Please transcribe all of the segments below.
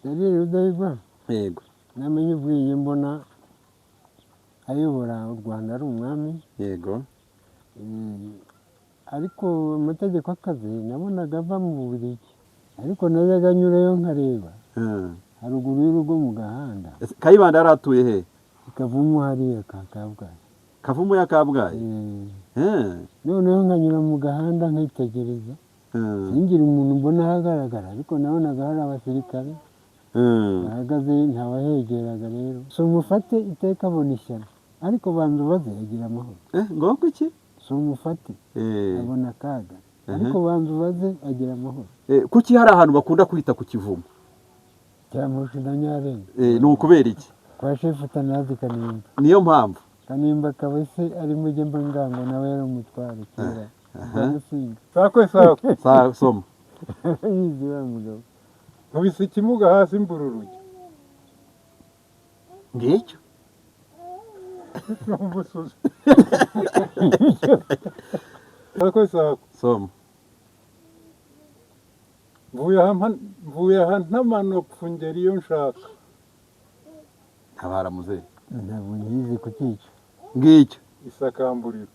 Daniel Rudahigwa yego namenye ubwiye mbona ayobora u Rwanda ari umwami, yego ariko amategeko akazi nabonaga ava mu Bubiligi, ariko najyaga nyurayo nkareba haruguru y'urugo mu gahanda. Kayibanda yari atuye he? Kavumu hariya ka Kabgayi. Kavumu ya Kabgayi? Noneho nkanyura mu gahanda nkitegereza, singira umuntu mbona ahagaragara, ariko nabonaga hari abasirikare bahagaze, ntawahegeraga. Rero so mufate iteka abona ishyano, ariko banza ubaze agira amahoro. Ngo iki? So mufate abona akaga, ariko banza ubaze agira amahoro. Kuki hari ahantu bakunda kwita ku Kivumu? Cyamurusha na Nyarenga. Ni ukubera iki? Kwa Shefu Tanazi Kanimba. Niyo mpamvu Kanimba akaba se ari Mujyemba Ngango, nawe yari umutware kera. Sakwe soma yizi wa mugabo. nkubise ikimuga hasi mbururuye ngicyo n'umusozi. Sakwe soma mvuye aha ntamanopfu ngera iyo nshaka. Ntabara muzehe Ntabwo nyizi kukica. ngicyo Isakamburiro.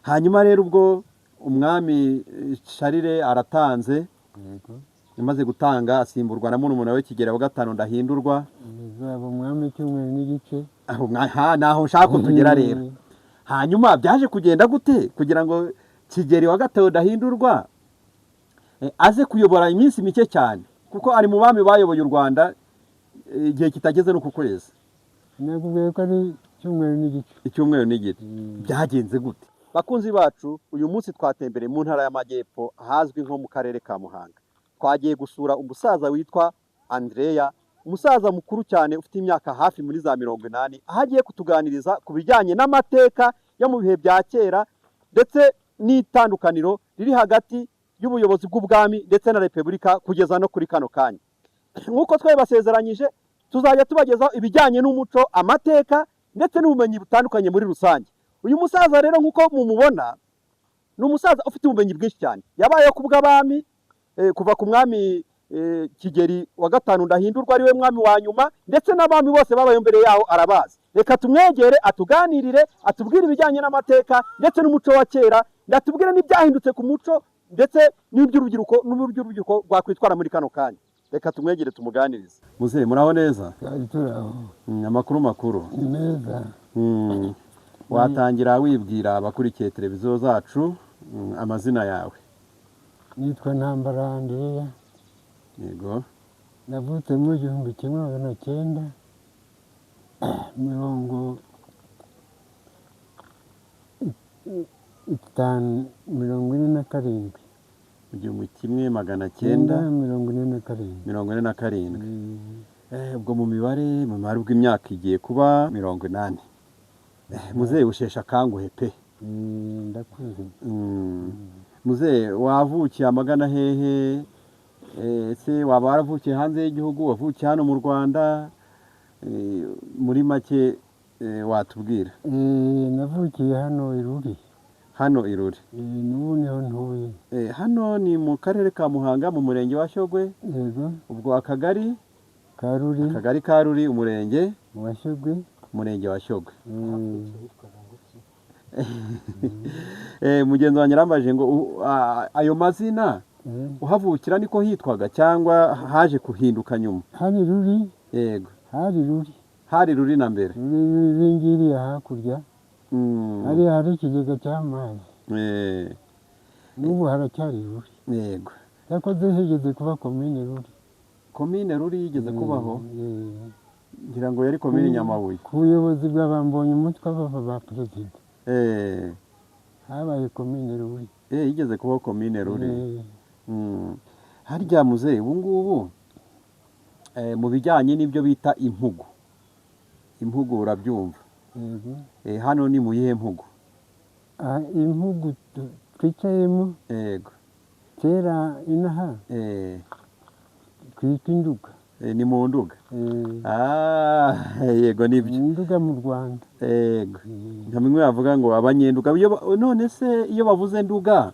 hanyuma rero ubwo umwami Sharire aratanze, imaze gutanga asimburwa na murumuna we Kigeli wa gatanu Ndahindurwa. Zaba umwami cyumweru n'igice. Naho nshaka kutugera rero. Hanyuma byaje kugenda gute kugira ngo Kigeli wa gatanu Ndahindurwa aze kuyobora iminsi mike cyane, kuko ari mu bami bayoboye u Rwanda igihe kitageze no ku kwezi? Nakubwiye ko ari icyumweru n'igice. Byagenze gute? Bakunzi bacu, uyu munsi twatembereye mu ntara y'Amajyepfo ahazwi nko mu karere ka Muhanga. Twagiye gusura umusaza witwa Andrea, umusaza mukuru cyane ufite imyaka hafi muri za 80, aho agiye kutuganiriza ku bijyanye n'amateka yo mu bihe bya kera ndetse n'itandukaniro riri hagati y'ubuyobozi bw'ubwami ndetse na Repubulika kugeza no kuri kano kanya. Nk'uko twabasezeranyije, tuzajya tubagezaho ibijyanye n'umuco, amateka ndetse n'ubumenyi butandukanye muri rusange. Uyu musaza rero nk'uko mumubona, ni umusaza ufite ubumenyi bwinshi cyane. Yabayeho ku bw'abami, kuva ku mwami Kigeli wa gatanu Ndahindurwa ari we mwami wa nyuma, ndetse n'abami bose babaye mbere yaho arabazi. Reka tumwegere atuganirire, atubwire ibijyanye n'amateka ndetse n'umuco wa kera, ndatubwire n'ibyahindutse ku muco ndetse n'uburyo rwakwitwara muri kano kanya. Reka tumwegere tumuganirize. Muzehe muraho neza? Amakuru makuru neza. Watangira wibwira abakurikiye televiziyo zacu amazina yawe? Nitwa Ntambara Andrea. Yego. Navutse mu 1947. Igihumbi kimwe magana cyenda mirongo ine na karindwi. Ubwo mu mibare bw'imyaka igiye kuba 80. Muzehe ushesha akanguhe pe. Ndakuze. Muzehe wavukiye amagana hehe? Ese waba waravukiye hanze y'igihugu, wavukiye hano mu Rwanda? Muri make watubwira. Navukiye hano i Ruri. Hano i Ruri? N'ubu niho ntuye. Hano ni mu karere ka Muhanga mu murenge wa Shyogwe? Yego. Ubwo akagari? Karuri. Akagari ka Ruri, umurenge? Wa Shyogwe. Umurenge wa Shyogwe. Mugenzi wanjye arambaje ngo ayo mazina uhavukira niko hitwaga cyangwa haje kuhinduka nyuma? Hari Ruri. Yego. Hari Ruri. Hari Ruri na mbere? Ruri ngiriya hakurya. Hari ikigega cy'amazi. N'ubu haracyari Ruri. Yego. Yakoze higeze kuba komine Ruri. Komine Ruri yigeze kubaho? Ngira ngo yari komine Nyamabuye. Ku buyobozi bw'abambonye umutwe ba perezida. Habaye komine Ruri. Yigeze kubaho komine Ruri. Harya muzehe ubu ngubu mu bijyanye n'ibyo bita impugu. Impugu urabyumva? Yego. Hano ni mu yihe mpugu? Impugu twicayemo. Yego. Kera inaha. Twita Induga. Ni mu Nduga? Yego nibyo. Induga mu Rwanda. Yego. Nkamwe yavuga ngo abanyenduga. None se iyo bavuze Nduga,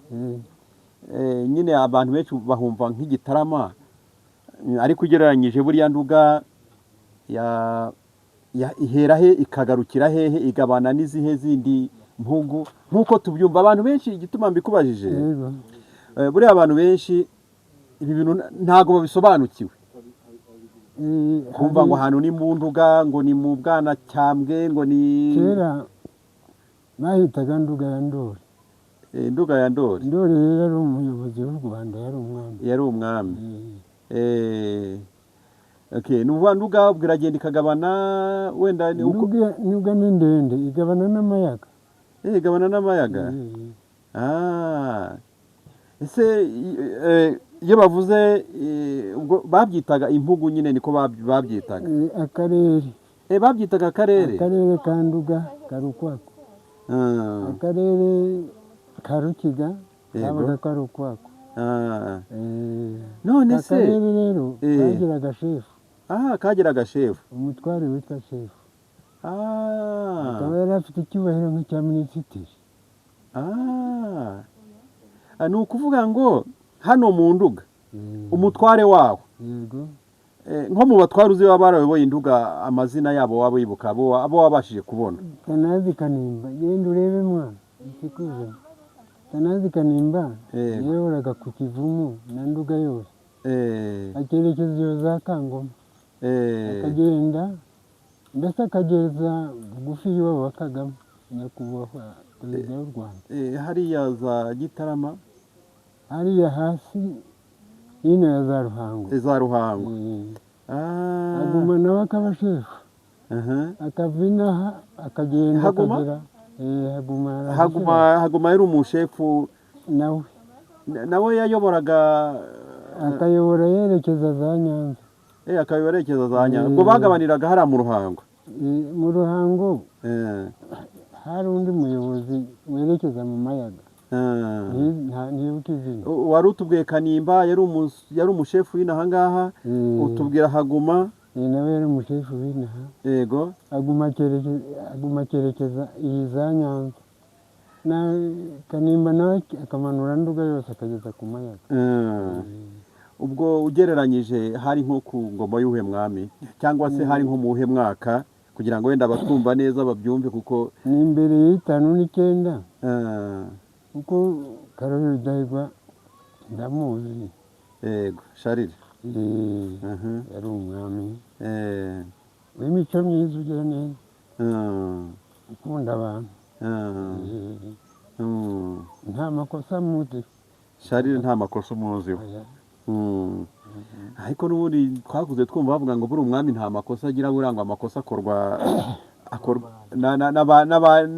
nyine abantu benshi bahumva nk'Igitarama, ariko ugereranyije buriya Nduga ihera he ikagarukira hehe, igabana n'izihe zindi mpugu nk'uko tubyumva abantu benshi. Igituma mbikubajije, buriya abantu benshi ibi bintu ntabwo babisobanukiwe. Kumva ngo ahantu ni mu Nduga, ngo ni mu Bwanacyambwe, ngo ni kera bahitaga Nduga ya Ndori. Nduga ya Ndori. Ndori rero yari umuyobozi w'u Rwanda, yari umwami. Okay, nuvuga Nduga biragenda ikagabana wenda Nduga ni ndende, igabana n'amayaga. Igabana n'amayaga. Ese iyo bavuze ubwo babyitaga impugu nyine, niko babyitaga akarere. Babyitaga akarere ka Nduga kari ukwako. Akarere ka Rukiga kabaga kari ukwako. None se akarere rero kagiraga shefu. Kagiraga shefu, umutware witwa shefu. Akaba yari afite icyubahiro nk'icya minisitiri. Ni ukuvuga ngo hano mu Nduga umutware wawo, nko mu batware uzi baba barayoboye Nduga, amazina yabo waba wibuka, abo wabashije kubona? Tanazi Kanimba, genda urebe mwana ikikuze. Tanazi Kanimba yayoboraga ku Kivumu na Nduga yose, akerekeza iyo za Kangoma, akagenda mbese akageza bugufi y'iwabo wa Kagame, nyakubahwa perezida w'u Rwanda. Hariya za Gitarama, hariya hasi hino ya za Ruhango. Za Ruhango. Aguma nawe akaba shefu. Akava inaha akagenda akagera. Haguma yari umushefu nawe yayoboraga, akayobora yerekeza za Nyanza. Akayobora yerekeza za Nyanza. Ubwo bagabaniraga hariya mu Ruhango. Mu Ruhango hari undi muyobozi werekeza mu mayaga. Ntibuka izina. Wari utubwiye Kanimba yari umushefu w'inaha ngaha, utubwira Haguma nawe yari umushefu w'inaha. Yego. Aguma akerekeza iyi za Nyanza. Kanimba nawe akamanura Nduga yose akageza ku mayaga. Ubwo ugereranyije hari nko ku ngoma y'uhe mwami, cyangwa se hari nko mu uhe mwaka, kugira ngo wenda batwumva neza babyumve? Kuko ni imbere y'59. kuko Karoli Rudahigwa ndamuzi. Yego, Sharire. Yari umwami w'imico myiza, ugira neza, ukunda abantu, nta makosa muzi. Sharire nta makosa umuziho. Ariko n'ubundi twakuze twumva bavuga ngo buri umwami nta makosa agira, burangwa amakosa akorwa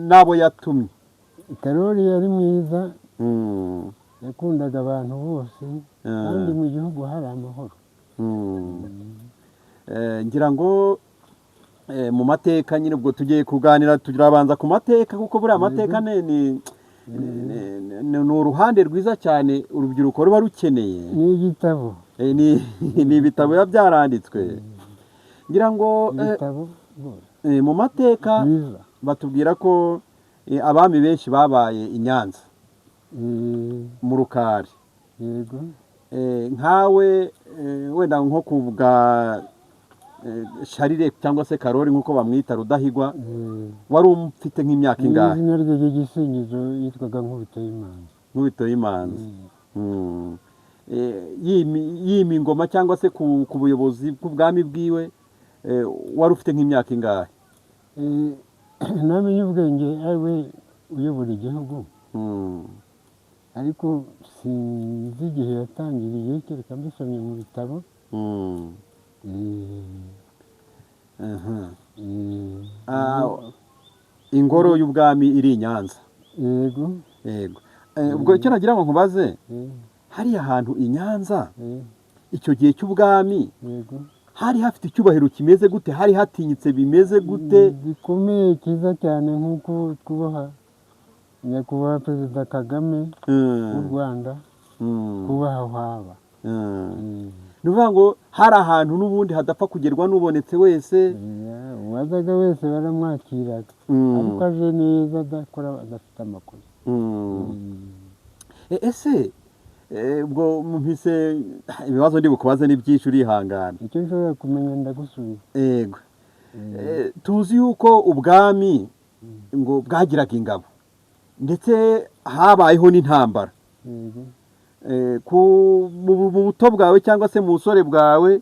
n'abo yatumye. Karoli yari mwiza, yakundaga abantu bose, kandi mu gihugu hari amahoro. Ngira ngo mu mateka nyine ubwo tugiye kuganira, turabanza ku mateka, kuko buriya amateka ni uruhande rwiza cyane urubyiruko ruba rukeneye. Ni igitabo, ni ibitabo biba byaranditswe. Ngira ngo mu mateka batubwira ko abami benshi babaye i Nyanza mu Rukari. Yego. Nkawe wenda nko kuvuga Sharire cyangwa se Karoli nk'uko bamwita Rudahigwa, wari ufite nk'imyaka ingahe? Izina rye ry'igisingizo yitwaga Nkubito y'Imanzi. Nkubito y'Imanzi. Yima ingoma cyangwa se ku buyobozi bw'ubwami bwiwe, wari ufite nk'imyaka ingahe? Namenye ubwenge ari we uyobora igihugu, ariko sinzi igihe yatangiriye, kereka mbisomye mu bitabo. Ingoro y'ubwami iri i Nyanza. Yego. Yego. Ubwo icyo nagira ngo nkubaze, hariya hantu i Nyanza icyo gihe cy'ubwami, hari hafite icyubahiro kimeze gute? Hari hatinyitse bimeze gute? Gikomeye, cyiza cyane, nk'uko twubaha nyakubahwa Perezida Kagame w'u Rwanda, kubaha haba. Ni ukuvuga ngo hari ahantu n'ubundi hadapfa kugerwa n'ubonetse wese. Uwazaga wese baramwakiraga, ariko aje neza, adafite amakosa. Ese ubwo mpise ibibazo ndi bukubaze n'ibyinshi urihangana. icyo nshobora kumenya ndagusubiza. Yego. Tuzi yuko ubwami ngo bwagiraga ingabo ndetse habayeho n'intambara. Mu buto bwawe cyangwa se mu busore bwawe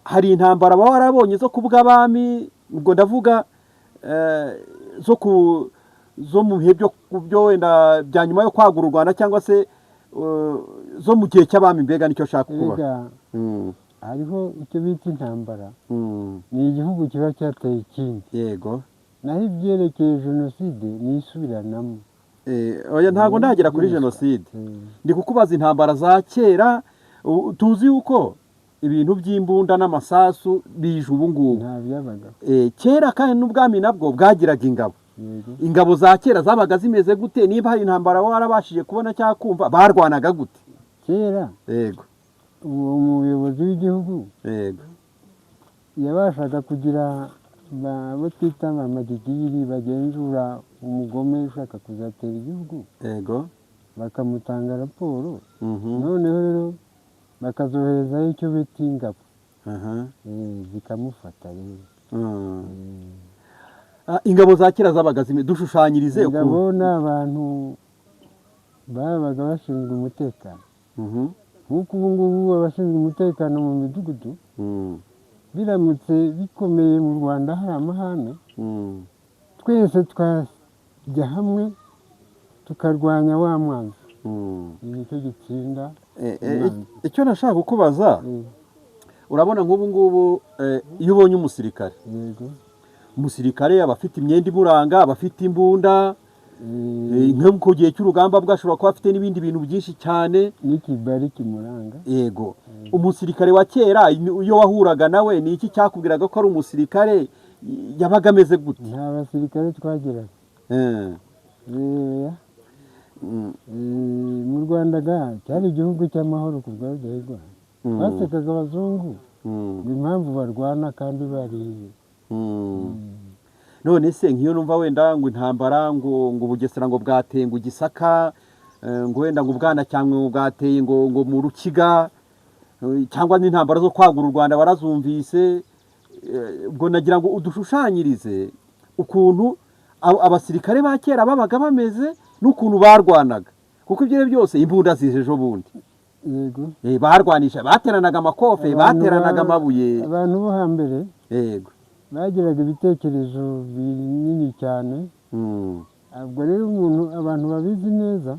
hari intambara baba warabonye zo ku bw'abami, ubwo ndavuga zo mu bihe byo wenda bya nyuma yo kwagura u Rwanda cyangwa se zo mu gihe cy'abami, mbega nicyo shaka kuba. Hariho icyo bita intambara, ni igihugu kiba cyateye ikindi. Yego. Naho ibyerekeye jenoside ni isubiranamo. Oya, ntabwo ndagera kuri jenoside, ndi kukubaza intambara za kera. Tuzi yuko ibintu by'imbunda n'amasasu bije ubu ngubu. Nta byabaga. Kera kandi n'ubwami nabwo bwagiraga ingabo. Ingabo za kera zabaga zimeze gute? Niba hari intambara warabashije kubona cyangwa kumva, barwanaga gute kera? Yego. Uwo muyobozi w'igihugu yego yabashaga kugira abo twita amagigiri bagenzura umugome ushaka kuzatera igihugu. Yego. Bakamutanga raporo. Noneho rero bakazoherezaho icyo bita ingabo. Zikamufata rero. Ingabo za kera zabaga dushushanyirize. Ingabo ni abantu babaga bashinzwe umutekano. Nk'uko ubu ngubu abashinzwe umutekano mu midugudu biramutse bikomeye mu Rwanda hari amahane, twese twajya hamwe tukarwanya wa mwanzi. Nicyo gitsinda. Icyo nashaka kukubaza, urabona nk'ubu ngubu iyo ubonye umusirikare, umusirikare aba afite imyenda imuranga, aba afite imbunda, nko ku gihe cy'urugamba bwashobora kuba afite n'ibindi bintu byinshi cyane, n'ikibari kimuranga. Yego. Umusirikare wa kera iyo wahuraga nawe, ni iki cyakubwiraga ko ari umusirikare? Yabaga ameze gute? Nta basirikare twagiraga. Mu Rwanda cyari igihugu cy'amahoro ku bwa Rudahigwa. Basekaga abazungu impamvu barwana kandi bariye. None se nk'iyo numva wenda ngo intambara ngo Bugesera ngo bwateye ngo Gisaka, ngo wenda ngo Bwanacyambwe ngo bwateye ngo mu Rukiga, cyangwa n'intambara zo kwagura u Rwanda barazumvise, ubwo nagira ngo udushushanyirize ukuntu abasirikare ba kera babaga bameze n'ukuntu barwanaga, kuko ibyo byose imbunda zije ejo bundi. Yego. Barwanisha, bateranaga amakofe, bateranaga amabuye. Abantu bo hambere yego bagiraga ibitekerezo binini cyane. Ubwo rero abantu babizi neza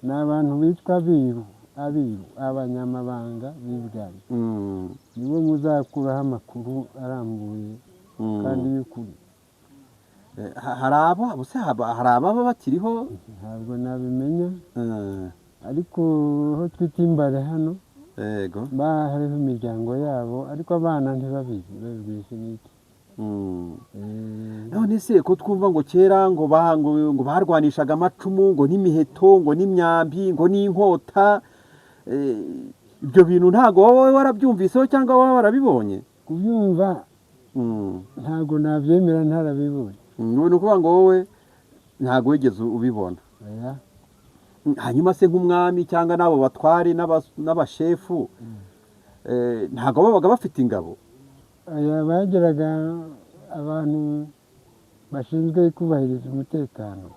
ni abantu bitwa abiru, abanyamabanga b'ibwami. Nibo muzakuraho amakuru arambuye kandi y'ukuri. hari ababa bakiriho? Ntabwo nabimenya, ariko aho twita imbare hano yego hariho imiryango yabo, ariko abana ntibabizi, babibwise n'iki. None se ko twumva ngo kera ngo barwanishaga amacumu, ngo n'imiheto, ngo n'imyambi, ngo n'inkota, ibyo bintu ntabwo wowe warabyumviseho cyangwa waba warabibonye? Kubyumva ntabwo nabyemera ntarabibonye. Ni ukuvuga ngo wowe ntabwo wigeze ubibona. Hanyuma se nk'umwami cyangwa n'abo batwari n'abashefu, ntabwo babaga bafite ingabo? Bagiraga abantu bashinzwe kubahiriza umutekano,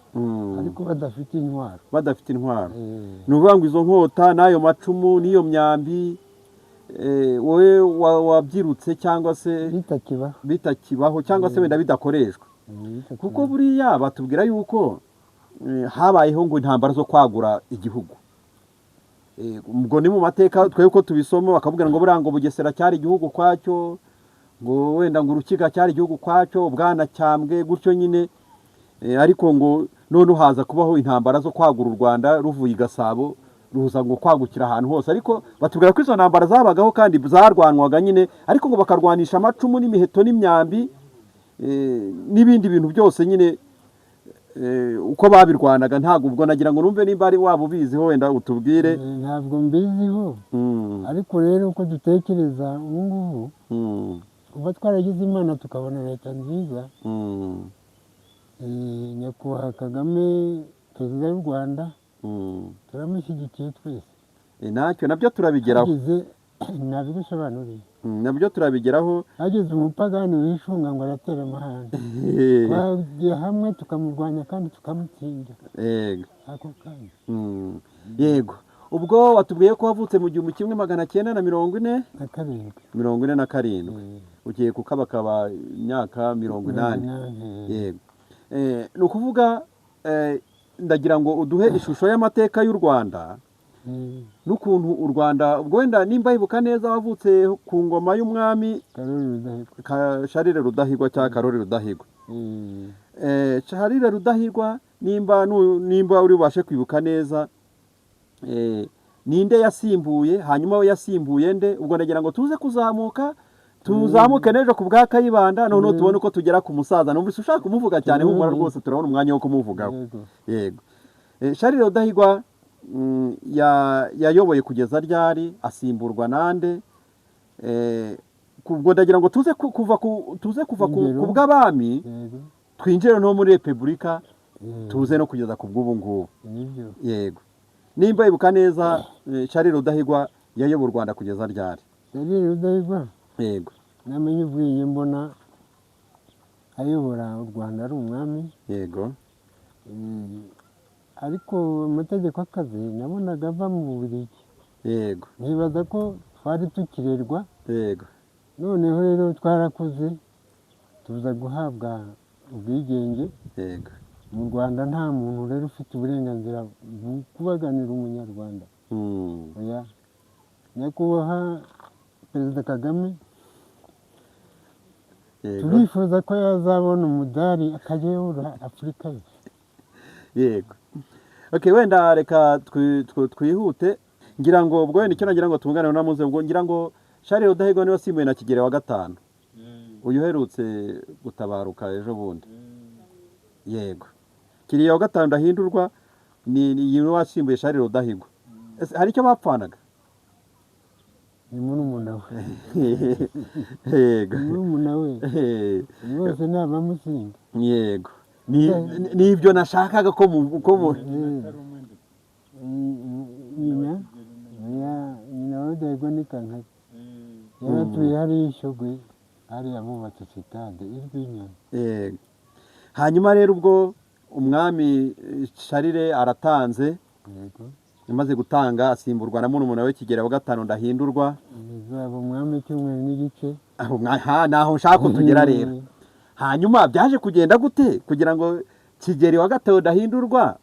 ariko badafite intwaro. Badafite intwaro. Ni ukuvuga ngo izo nkota n'ayo macumu n'iyo myambi wowe wabyirutse cyangwa se bitakibaho cyangwa se wenda bidakoreshwa? Kuko buriya batubwira yuko habayeho ngo intambara zo kwagura igihugu. Ubwo ni mu mateka twebwe ko tubisoma, bakabwira ngo buriya ngo Bugesera cyari igihugu kwacyo, ngo wenda ngo Urukiga cyari igihugu kwacyo, Bwanacyambwe gutyo nyine, ariko ngo none haza kubaho intambara zo kwagura u Rwanda ruvuye i Gasabo ruza ngo kwagukira ahantu hose. Ariko batubwira ko izo ntambara zabagaho kandi zarwanwaga nyine, ariko ngo bakarwanisha amacumu n'imiheto n'imyambi n'ibindi bintu byose nyine uko babirwanaga. Ntabwo ubwo nagira ngo numve nimba ari waba ubiziho, wenda utubwire. Ntabwo mbiziho, ariko rero uko dutekereza ubu ngubu, kuba twaragize Imana tukabona leta nziza, nyakubahwa Kagame perezida w'u Rwanda, turamushyigikiye twese. nacyo nabyo turabigeraho. nabigusobanuriye. Nabyo turabigeraho. Hagize umupagani wishunga ngo aratera amahanga, twagiye hamwe tukamurwanya kandi tukamutsinda ako kanya. Yego, ubwo watubwiye ko wavutse mu 1947. 47 ugiye kukabakaba imyaka 80. Yego, ni ukuvuga ndagira ngo uduhe ishusho y'amateka y'u Rwanda n'ukuntu u Rwanda ubwo wenda nimba yibuka neza wavutse ku ngoma y'umwami Charles Rudahigwa cyangwa Karoli Rudahigwa. Charles Rudahigwa nimba uri bubashe kwibuka neza ninde yasimbuye, hanyuma we yasimbuye nde? Ubwo ndagira ngo tuze tuzamuke n'ejo ku bwa Kayibanda, noneho tubone uko tugera ku musaza. Numvise ushaka kumuvuga cyane, humura rwose turabona umwanya wo kumuvugaho. Yego, Charles Rudahigwa yayoboye kugeza ryari, asimburwa nande? Ubwo ndagira ngo tuze kuva ku bw'abami twinjire no muri repubulika, tuze no kugeza ku bw'ubu ngubu. Yego, nimba yibuka neza Charles Rudahigwa yayoboye u Rwanda kugeza ryari? Charles Rudahigwa, yego, namenye ubwiye mbona ayobora u Rwanda ari umwami. Yego, ariko amategeko akaze nabonaga ava mu Bubiligi. Yego, ntibaza ko twari tukirerwa. Yego, noneho rero twarakuze tuza guhabwa ubwigenge. Yego, mu Rwanda nta muntu rero ufite uburenganzira bwo kubaganira umunyarwanda. Oya, nyakubahwa Perezida Kagame turifuza ko yazabona umudari akayobora Afurika yose. Yego, okay, wenda reka twihute. Ngira ngo ubwo wenda icyo nagira ngo tungane na muze, ubwo ngira ngo Charles Rudahigwa niwe wasimbuye na Kigeli wa gatanu, uyu uherutse gutabaruka ejo bundi. Yego, Kigeli wa gatanu ndahindurwa ni wasimbuye Charles Rudahigwa. Hari icyo bapfanaga? Ni murumuna we. Yego, murumuna we bose ni abamusinga. Yego, nibyo nashakaga ko nyina wa Rudahigwa ni Kankaka. yaratuye hariya Shyogwe, hariya bubatse sitade y'Inyoni. Yego, hanyuma rero ubwo umwami Charles aratanze, yamaze gutanga asimburwa na murumuna we Kigeli wa gatanu ndahindurwa. Bizaba umwami cyumweru n'igice. Naho nshaka ko tugera rero. Hanyuma byaje kugenda gute kugira ngo Kigeli wa gatanu ndahindurwa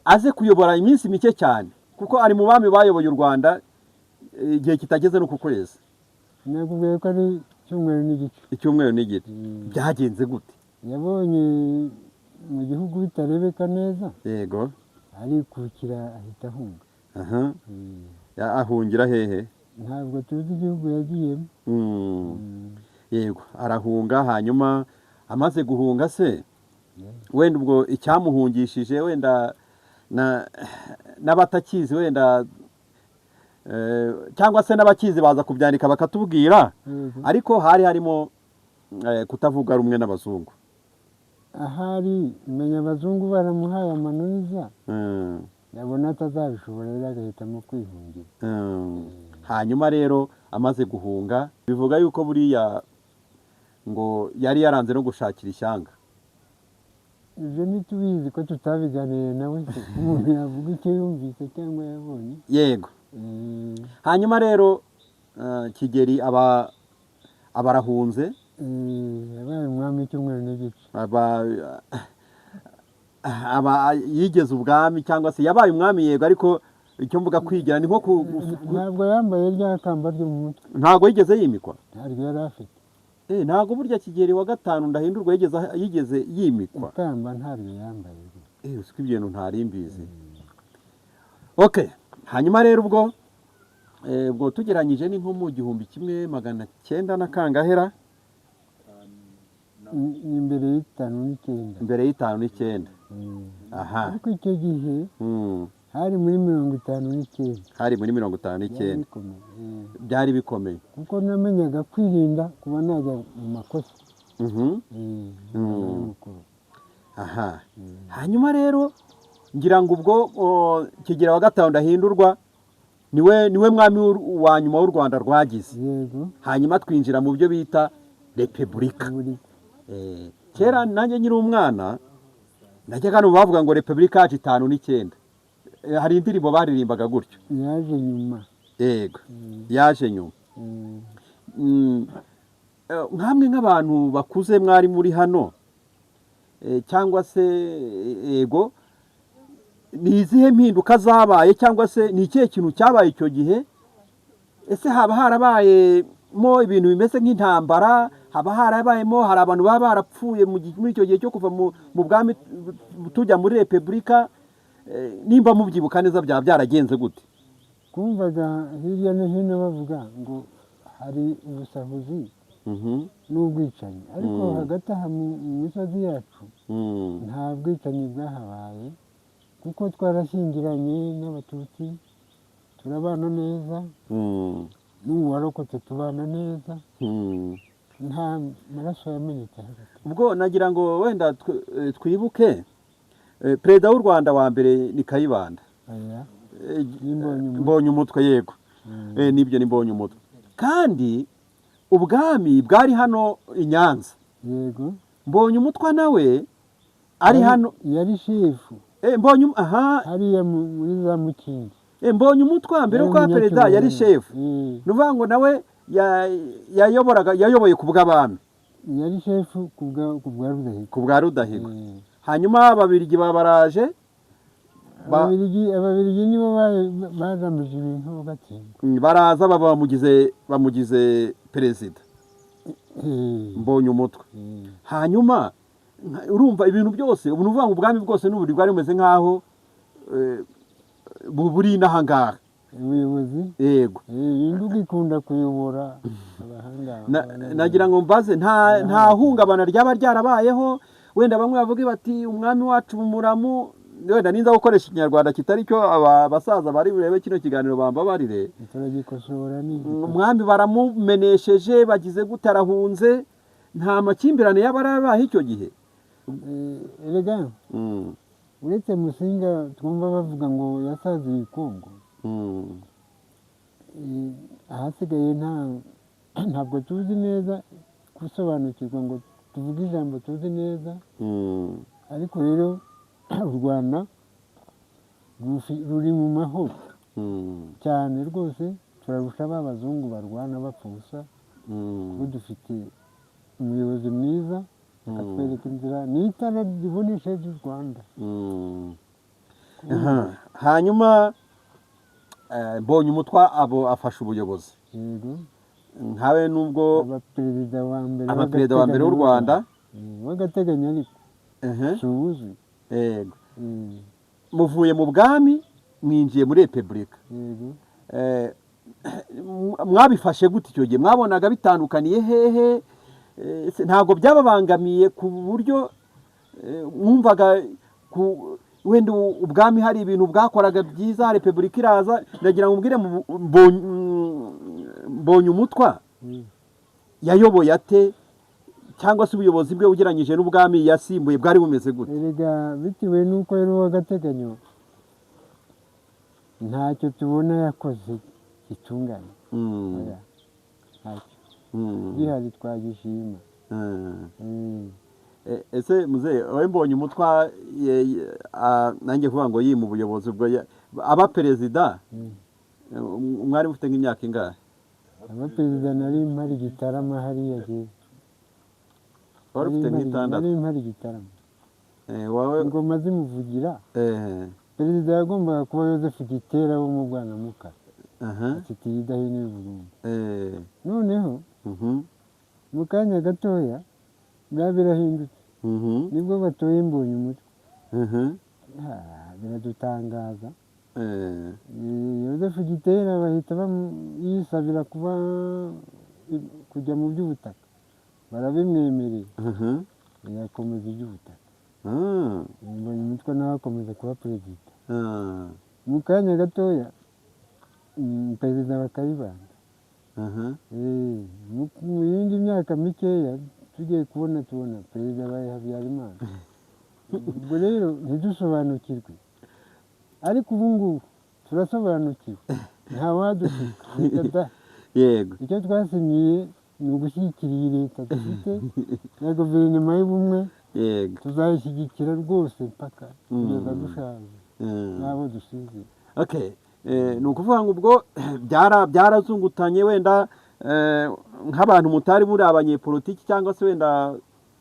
aze kuyobora iminsi mike cyane, kuko ari mu bami bayoboye u Rwanda igihe kitageze no ku kwezi? Nakubwiye ko ari icyumweru n'igice. Byagenze gute? Yabonye mu gihugu bitarebeka neza. Yego, arikukira ahita ahunga. Ahungira hehe? Ntabwo tuzi igihugu yagiyemo. Yego, arahunga. Hanyuma amaze guhunga se, wenda ubwo icyamuhungishije wenda n'abatakizi wenda cyangwa se n'abakizi baza kubyandika bakatubwira, ariko hari harimo kutavuga rumwe n'abazungu. Ahari menya abazungu baramuhaye amananiza, yabona atazabishobora rero agahitamo kwihungira. Hanyuma rero amaze guhunga, bivuga yuko buriya ngo yari yaranze no gushakira ishyanga. Ibyo ntitubizi ko tutabiganiriye nawe, umuntu yavuga icyo yumvise cyangwa yabonye. Yego, hanyuma rero Kigeli aba arahunze. Yabaye umwami icyumweru n'igice. Yigeze ubwami cyangwa se yabaye umwami, yego, ariko icyo mvuga kwigira ni nko ntabwo yambaye rya kamba ryo mu mutwe. Ntabwo yigeze yimikwa? Ntabwo yari afite. Ntabwo burya Kigeli wa gatanu ndahindurwa yigeze yimikwa? Ikamba ntabwo yambaye. Usiko ibintu ntari mbizi. Okay, hanyuma rero ubwo tugeranyije ni nko mu 1900 na kangahera. Imbere y'59. Imbere y'59. Aha, ariko icyo gihe hari muri 59. Hari muri 59. Byari bikomeye. Kuko namenyaga kwirinda kuba najya mu makosa. Aha, hanyuma rero ngira ngo ubwo Kigeli wa gatanu ndahindurwa niwe mwami wa nyuma w'u Rwanda rwagize. yego Hanyuma twinjira mu byo bita repubulika. Kera nanjye nyiri umwana najyaga no bavuga ngo repubulika yacu 59. Hari indirimbo baririmbaga gutyo. yaje nyuma. Yego yaje nyuma. Nkamwe nk'abantu bakuze mwari muri hano cyangwa se yego ni izihe mpinduka zabaye cyangwa se ni ikihe kintu cyabaye icyo gihe? Ese haba harabayemo ibintu bimeze nk'intambara, haba harabayemo hari abantu baba barapfuye muri icyo gihe cyo kuva mu bwami tujya muri repubulika? Nimba mubyibuka neza byaba byaragenze gute? Kumvaga hirya no hino bavuga ngo hari ubusahuzi n'ubwicanyi, ariko hagati aha mu misozi yacu nta bwicanyi bwahabaye, kuko twarashyingiranye n'abatutsi turabana neza, n'ubu warokotse tubana neza, nta maraso yamenetse hagati. Ubwo nagira ngo wenda twibuke perezida w'u Rwanda wa mbere ni Kayibanda. Mbonye umutwe. Yego nibyo ni mbonye umutwe. Kandi ubwami bwari hano i Nyanza. Yego mbonye umutwe nawe ari hano yari shefu. Mbonye hariya muri za Mukingi. Mbonye umutwe mbere uko perezida yari shefu. Nuvuga ngo nawe yayoboye ku bw'abami. Yari shefu ku bwa Rudahigwa. Hanyuma ababiligi babaraje. Ababiligi nibo baramuje ibintu batsindwa. Baraza bamugize perezida. Mbonye umutwe. Hanyuma urumva ibintu byose ubu nuvuga ngo ubwami bwose n'uburi bwari bumeze nkaho buri nahangaha. Ubuyobozi. Yego. Induga ikunda kuyobora abahanga. Nagira ngo mbaze nta hungabana ryaba ryarabayeho, wenda bamwe bavuga bati umwami wacu muramu, wenda ninza gukoresha ikinyarwanda kitari cyo abasaza bari burebe kino kiganiro bambabarire. Turagikosora ni umwami baramumenesheje bagize gutarahunze, nta makimbirane yabarabaye icyo gihe. Erega uretse Musinga twumva bavuga ngo yasaziye Kongo, ahasigaye ntabwo tuzi neza gusobanukirwa ngo tuvuge ijambo tuzi neza. Ariko rero u Rwanda ruri mu mahoro cyane rwose, turarusha abazungu barwana bapfusa, kuko dufite umuyobozi mwiza akatwereka inzira, ni itara ribonesheje u Rwanda. Hanyuma mbonye umutwe afashe ubuyobozi. Nkawe nubwo abaperezida wa mbere w'u Rwanda w'agateganyo ariko suwuzi. Yego. Muvuye mu bwami mwinjiye muri repubulika. Mwabifashe gute icyo gihe? Mwabonaga bitandukaniye hehe? Ntabwo byababangamiye ku buryo mwumvaga wenda ubwami hari ibintu bwakoraga byiza, repubulika iraza? Ndagira ngo mbwire mbonye umutwa yayoboye ate, cyangwa se ubuyobozi bwe ugereranyije n'ubwami yasimbuye bwari bumeze gute? Erega bitewe n'uko yari uw'agateganyo ntacyo tubona yakoze gitunganye. Gihari twagishima. Ese muzehe wowe mbonye umutwa nanjye kuvuga ngo yima ubuyobozi bwe aba perezida, mwari mufite nk'imyaka ingahe? Aba perezida nari mpari Gitarama hariya gihe. Wari ufite nk'itandatu? Nari mpari Gitarama. Ingoma zimuvugira. Perezida yagombaga kuba Yozefu Gitera wo mu Bwanamukara. Afite idahini y'Uburundi. Noneho mu kanya gatoya biba birahindutse. Nibwo batoye mbonye umutwe. Biradutangaza. Yozefu Gitera bahita yisabira kujya mu by'ubutaka, barabimwemerera. Yakomeza iby'ubutaka. Mbonye umutwe nawe akomeza kuba perezida. Mu kanya gatoya perezida wa Kayibanda. Mu yindi myaka mikeya tugiye tubona perezida wa Habyarimana. Ubwo rero ntidusobanukirwe, ariko ubu ngubu turasobanukiwe. ntawadufite yego icyo twasinyiye ni ugushyigikira iyi leta dufite na guverinoma y'ubumwe yego tuzayishyigikira rwose mpaka kugeza dushaje n'abo dusize. okay ni ukuvuga ngo ubwo byarazungutanye wenda nk'abantu mutari muri abanyepolitiki cyangwa se wenda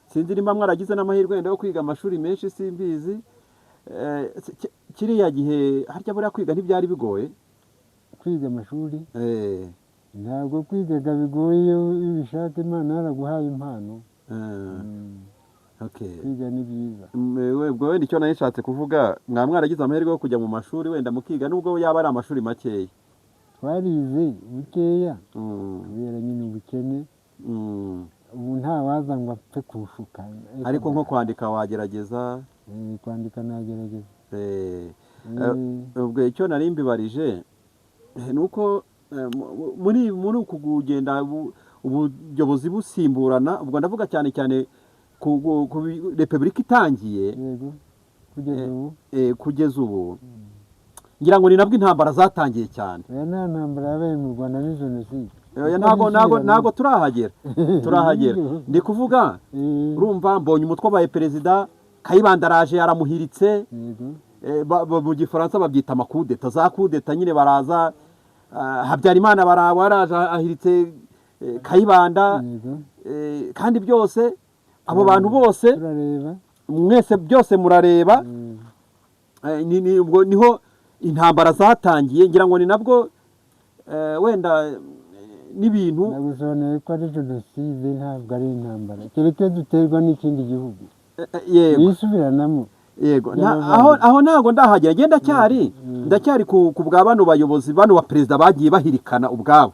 sinzi nimba mwaragize n'amahirwe wenda yo kwiga amashuri menshi simbizi, kiriya gihe harya buriya kwiga ntibyari bigoye? Kwiga amashuri ntabwo kwigaga bigoye iyo ubishaka, Imana yaraguhaye impano. Kwiga ni byiza. Ubwo wenda icyo nari nshatse kuvuga, mwaragize amahirwe yo kujya mu mashuri wenda mukiga nubwo yaba ari amashuri makeya? Twarize bukeya kubera nyine ubukene, ubu nta waza ngo apfe kurushuka. Ariko nko kwandika wagerageza? Kwandika nagerageza. Ubwo icyo nari mbibarije ni uko muri uku kugenda ubuyobozi busimburana, ubwo ndavuga cyane cyane ku repubulika itangiye kugeza ubu, ngira ngo ni nabwo intambara zatangiye cyane. Nta ntambara yabaye mu Rwanda ni jenoside. Ntabwo turahagera. Ndi kuvuga, urumva mbonye umutwe wabaye perezida, Kayibanda araje aramuhiritse, mu gifaransa babyita amakudeta, za kudeta nyine baraza, Habyarimana baraje ahiritse Kayibanda, kandi byose abo bantu bose mwese byose murareba, niho intambara zatangiye. Ngira ngo ni nabwo wenda n'ibintu nagusobanuriye ko ari jenoside, ntabwo ari intambara, kereka duterwa n'ikindi gihugu yisubiranamo. Yego, aho ntabwo ndahagera, ndacyari ku bwa bano bayobozi, bano ba perezida bagiye bahirikana ubwabo.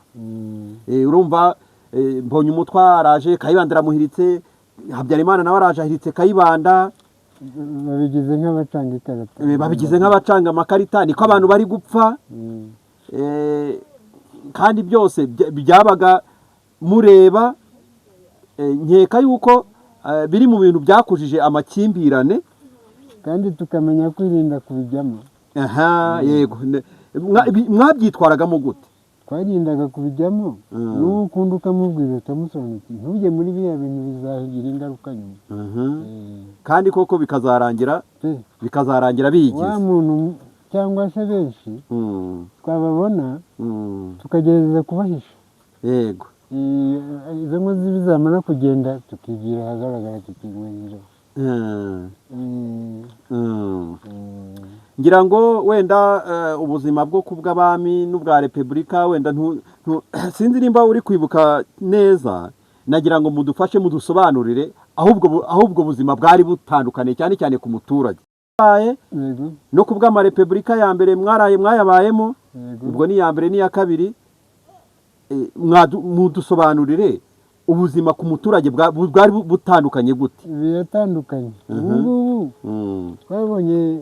Urumva mbonye umutwe araje, Kayibanda aramuhiritse, Habyarimana nawe araje ahiritse Kayibanda, babigize nk'abacanga amakarita, niko abantu bari gupfa. Kandi byose byabaga mureba, nkeka yuko biri mu bintu byakujije amakimbirane, kandi tukamenya kwirinda kubijyamo. Yego, mwabyitwaragamo gute? Twarindaga kubijyamo, n'ubu ukunda ukamubwira utamusobanukiwe, ntujye muri biriya bintu bizagira ingaruka nyuma. Kandi koko bikazarangira biyigize. Wa muntu cyangwa se benshi twababona tukagerageza kubahisha. Yego, izo nkozi bizamara kugenda tukigira ahagaragara, tukigwira. Ngira ngo wenda ubuzima bwo kubw'abami n'ubwa repubulika wenda sinzi nimba uri kwibuka neza, nagira ngo mudufashe mudusobanurire ahubwo buzima bwari butandukanye cyane cyane ku muturage no kubw'amarepubulika ya mbere mwayabayemo, ubwo ni iya mbere n'iya kabiri. Mudusobanurire ubuzima ku muturage bwari butandukanye gute? Biratandukanye. Ubu ngubu twabonye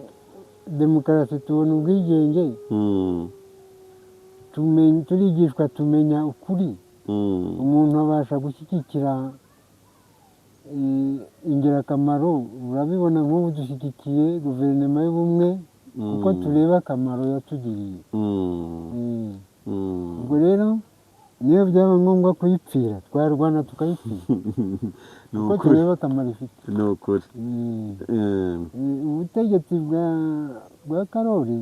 demokarasi, tubona ubwigenge, turigishwa, tumenya ukuri. Umuntu abasha gushyigikira ingirakamaro. Urabibona nk'ubu dushyigikiye guverinoma y'ubumwe kuko tureba akamaro yatugiriye. Ubwo rero niyo byaba ngombwa kuyipfira, twarwana tukayipfira kuko tureba akamaro ifite. Ni ukuri. Ubutegetsi bwa Karoli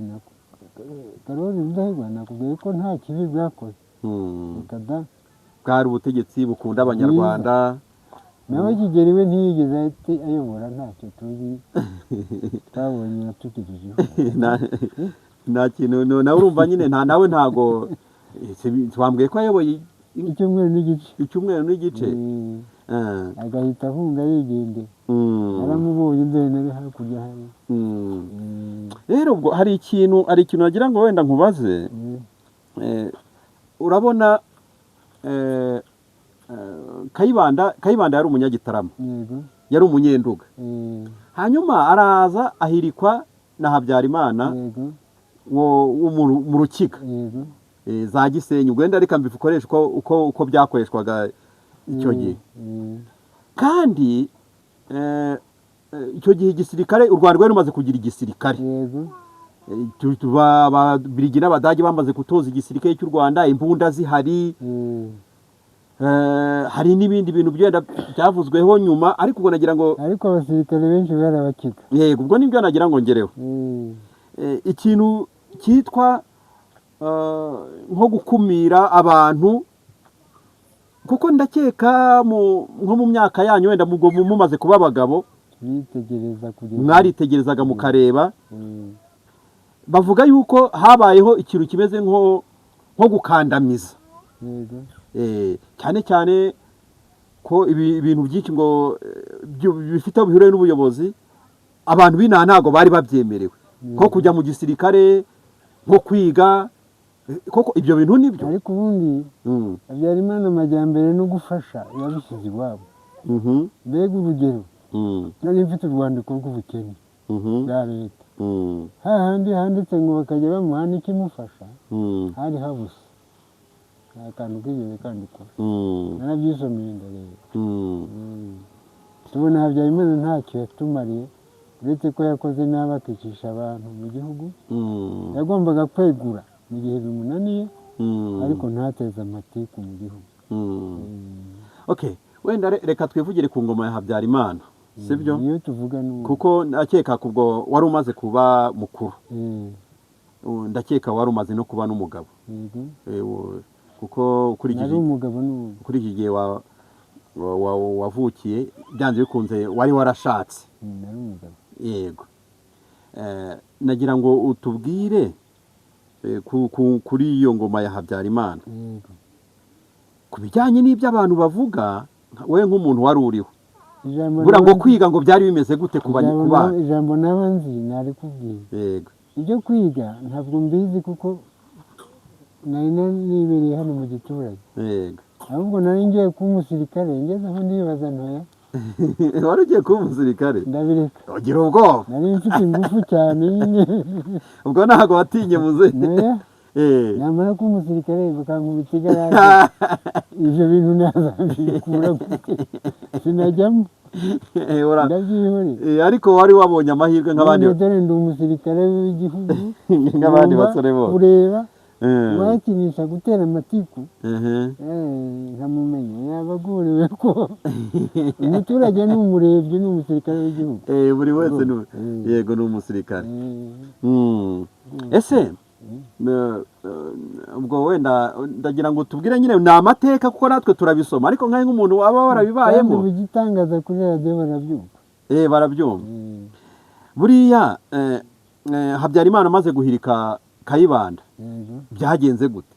Rudahigwa nakubwiye ko nta kibi bwakoze. Bwari ubutegetsi bukunda abanyarwanda. Nawe Kigeli we ntiyigeze ayobora, ntacyo tuzi, twabonye yatugejejeho. Nta kintu nawe urumva nyine, nawe ntago twambwiye ko ayoboye icyumweru n'igice, agahita ahunga yigendera. Aramubonye mbere nari hakurya hari. Rero ubwo hari ikintu nagira ngo wenda nkubaze. Urabona Kayibanda yari umunyagitarama, yari umunyenduga, hanyuma araza ahirikwa na Habyarimana mu Rukiga, za Gisenyi. Ubwo wenda reka mbikoreshwa uko byakoreshwaga icyo gihe. Kandi icyo gihe igisirikare, u Rwanda rwari rumaze kugira igisirikare, ababiligi n'abadage bamaze gutoza igisirikare cy'u Rwanda, imbunda zihari, hari n'ibindi bintu byenda byavuzweho nyuma, ariko ubwo nagira ngo ariko abasirikare benshi barabakiga. Yego, ubwo nibyo nagira ngo ngereho. Ikintu cyitwa nko gukumira abantu, kuko ndakeka nko mu myaka yanyu wenda mumaze kuba abagabo, mwaritegerezaga mukareba, bavuga yuko habayeho ikintu kimeze nko gukandamiza, cyane cyane ko ibintu byinshi ngo bifite aho bihuriye n'ubuyobozi, abantu b'inaha ntabwo bari babyemerewe, nko kujya mu gisirikare, nko kwiga, koko ibyo bintu nibyo. Ariko ubundi Habyarimana amajyambere no gufasha yabishyize iwabo. Mbega urugero, nari mfite urwandiko rw'ubukene bwa leta, hahandi handitse ngo bakajya bamuha n'ikimufasha, hari habuze nta kantu kigeze kandikwa. Narabyisomeye ndareba, tubona Habyarimana ntacyo yatumariye, uretse ko yakoze nabi akicisha abantu mu gihugu. Yagombaga kwegura mu gihe bimunaniye, ariko ntateze amatiku mu gihugu. Okay, wenda reka twivugire ku ngoma ya Habyarimana, sibyo? Iyo tuvuga kuko ndakeka kubwo wari umaze kuba mukuru, ndakeka wari umaze no kuba n'umugabo, kuko kuri iki gihe wavukiye byanze bikunze wari warashatse. Yego, nagira ngo utubwire kuri iyo ngoma ya Habyarimana, ku bijyanye n'ibyo abantu bavuga, we nk'umuntu wari uriho, bura ngo kwiga ngo byari bimeze gute ku bana? Ijambo naba nzi nari kubwira. Yego, ibyo kwiga ntabwo mbizi kuko nari nibereye hano mu giturage. Yego, ahubwo nari ngiye kuba umusirikare, ngeze aho ndibaza ntoya. Wari ugiye kuba umusirikare? Ndabireka. Ugira ubwoba? Nari mfite ingufu cyane nyine. Ubwo ntabwo watinye muze? Ntoya, namara kuba umusirikare bakankubita igarasi, ibyo bintu nazabikura gute? Sinajyamo, ndabyihorera. Ariko wari wabonye amahirwe nk'abandi? Dore ndi umusirikare w'igihugu, nk'abandi basore bose. Ureba wakinisha gutera amatiku, nkamumenya yabaguriwe ko umuturage ni umurebye, ni umusirikare w'igihugu. Buri wese yego ni umusirikare. Ese ubwo wenda ndagira ngo tubwire nyine ni amateka, kuko natwe turabisoma, ariko nk'umuntu waba warabibayemo. Kandi bigitangaza kuri radiyo barabyumva. Barabyumva. Buriya Habyarimana amaze guhirika Kayibanda, byagenze gute?